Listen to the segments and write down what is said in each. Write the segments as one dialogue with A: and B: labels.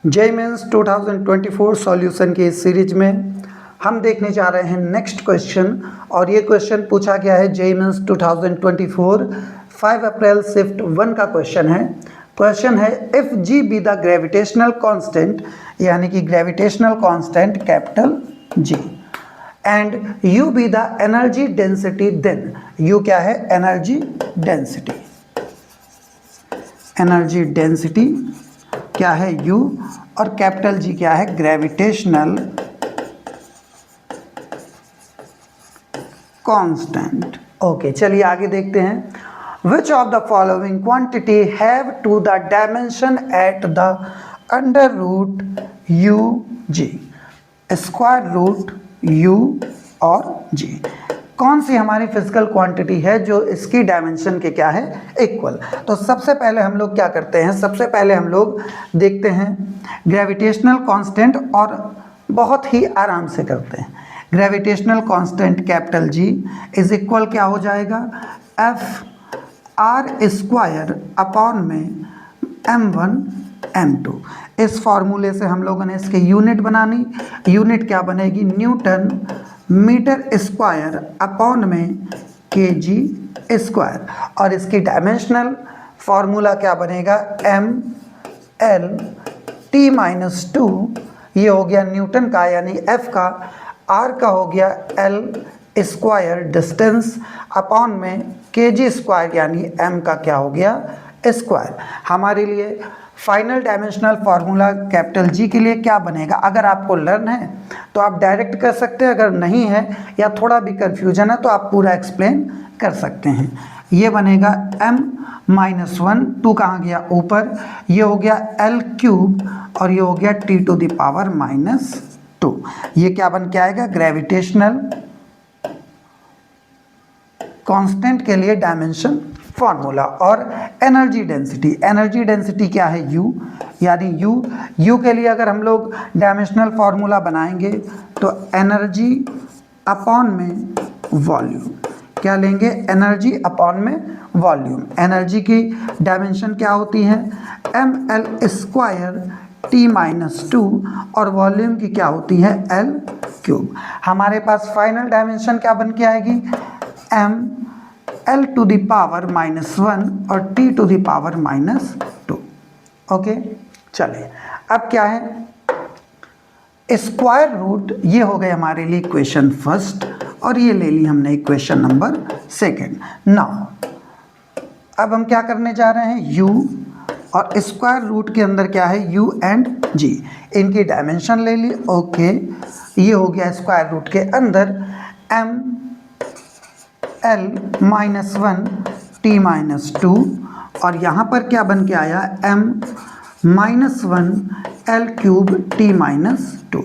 A: JEE mains 2024 solution की इस series में हम देखने जा रहे हैं नेक्स्ट क्वेश्चन। और ये क्वेश्चन पूछा गया है जेईई मेंस 2024 5 अप्रैल शिफ्ट 1 का क्वेश्चन है। क्वेश्चन है if G be the gravitational constant, यानी कि gravitational constant capital G, and U be the energy density, then U क्या है? Energy density. एनर्जी डेंसिटी क्या है? U, और कैपिटल G क्या है? Gravitational constant. ओके, चलिए आगे देखते हैं। Which of the following quantity have to the dimension at the under root U G, square root U और जी। कौन सी हमारी फिजिकल क्वांटिटी है जो इसकी डायमेंशन के क्या है? इक्वल। तो सबसे पहले हम लोग क्या करते हैं? सबसे पहले हम लोग देखते हैं ग्रेविटेशनल कांस्टेंट, और बहुत ही आराम से करते हैं। Gravitational constant capital ji is equal क्या हो जाएगा? एफ आर स्क्वायर अपॉन में m1 m2। इस फॉर्मूले से हम लोगों ने इसकी यूनिट बनानी। यूनिट क्या बनेगी? न्यूटन मीटर स्क्वायर अपॉन में केजी स्क्वायर। और इसकी डायमेंशनल फॉर्मूला क्या बनेगा? एम एल टी माइनस 2, ये हो गया न्यूटन का यानी एफ का, आर का हो गया एल स्क्वायर डिस्टेंस अपॉन में केजी स्क्वायर यानी एम का क्या हो गया? स्क्वायर। हमारे लिए final dimensional formula capital G के लिए क्या बनेगा? अगर आपको लर्न है तो आप डायरेक्ट कर सकते हैं, अगर नहीं है या थोड़ा भी कन्फ्यूजन है तो आप पूरा एक्सप्लेन कर सकते हैं। ये बनेगा m-1, 2 कहाँ गया? ऊपर। ये हो गया l क्यूब और ये हो गया t टू द पावर -2। ये क्या बन के आएगा? ग्रेविटेशनल कांस्टेंट के लिए डायमेंशन फॉर्मूला। और एनर्जी डेंसिटी, एनर्जी डेंसिटी क्या है? U, यानी U के लिए अगर हम लोग डायमेंशनल फॉर्मूला बनाएंगे तो एनर्जी अपॉन में वॉल्यूम, क्या लेंगे? एनर्जी अपॉन में वॉल्यूम। एनर्जी की डायमेंशन क्या होती है? ml स्क्वायर t माइनस 2, और वॉल्यूम की क्या होती है? l cube. हमारे पास फाइनल डायमेंशन क्या बन के आएगी? m l to the power -1 और t to the power -2। Okay, चलिए अब क्या है? स्क्वायर रूट, ये हो गए हमारे लिए इक्वेशन फर्स्ट, और ये ले ली हमने इक्वेशन नंबर सेकेंड। नाउ अब हम क्या करने जा रहे हैं? u, और स्क्वायर रूट के अंदर क्या है? u एंड g, इनकी डायमेंशन ले ली। ओके, ये हो गया स्क्वायर रूट के अंदर m l -1 t -2, और यहाँ पर क्या बन के आया? m -1 l cube t -2।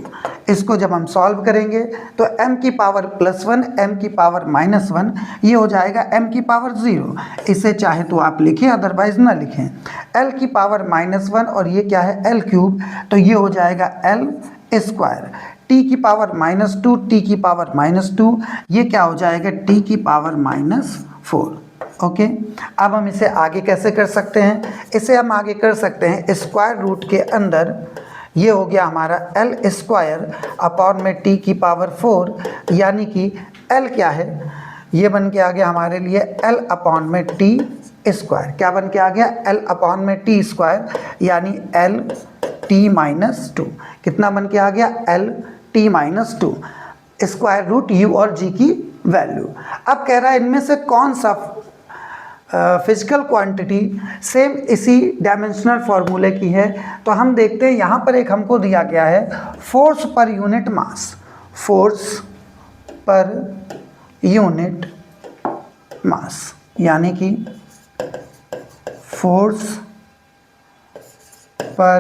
A: इसको जब हम सॉल्व करेंगे तो m की पावर +1 m की पावर -1, ये हो जाएगा m की पावर 0। इसे चाहे तो आप लिखें, अदरवाइज ना लिखें। l की पावर -1 और ये क्या है? l क्यूब, तो ये हो जाएगा l स्क्वायर। t की पावर -2, t की पावर -2, ये क्या हो जाएगा? t की पावर -4। ओके, अब हम इसे आगे कैसे कर सकते हैं? इसे हम आगे कर सकते हैं स्क्वायर रूट के अंदर, ये हो गया हमारा l स्क्वायर अपॉन में t की पावर 4, यानी कि l क्या है? ये बन के आ गया हमारे लिए l अपॉन में t स्क्वायर। क्या बन के आ गया? l अपॉन में t स्क्वायर, यानी l t -2। कितना बन के आ गया? l t -2, square root u और g की वैल्यू। अब कह रहा है इनमें से कौन सा फिजिकल क्वांटिटी सेम इसी डायमेंशनल फॉर्मूले की है। तो हम देखते हैं, यहाँ पर एक हमको दिया गया है force per unit mass. Force per unit mass, यानी कि force per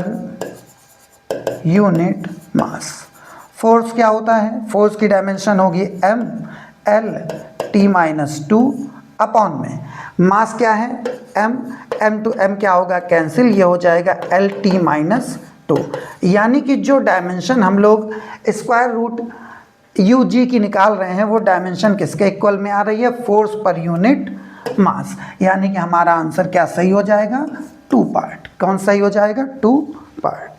A: unit mass. Force क्या होता है? फोर्स की डायमेंशन होगी m l t -2 अपॉन में मास क्या है? m टू m क्या होगा? कैंसिल, ये हो जाएगा l t -2। यानी कि जो डायमेंशन हम लोग स्क्वायर रूट u g की निकाल रहे हैं वो डायमेंशन किसके इक्वल में आ रही है? Force per unit mass. यानी कि हमारा आंसर क्या सही हो जाएगा? 2 पार्ट। कौन सही हो जाएगा? 2 पार्ट।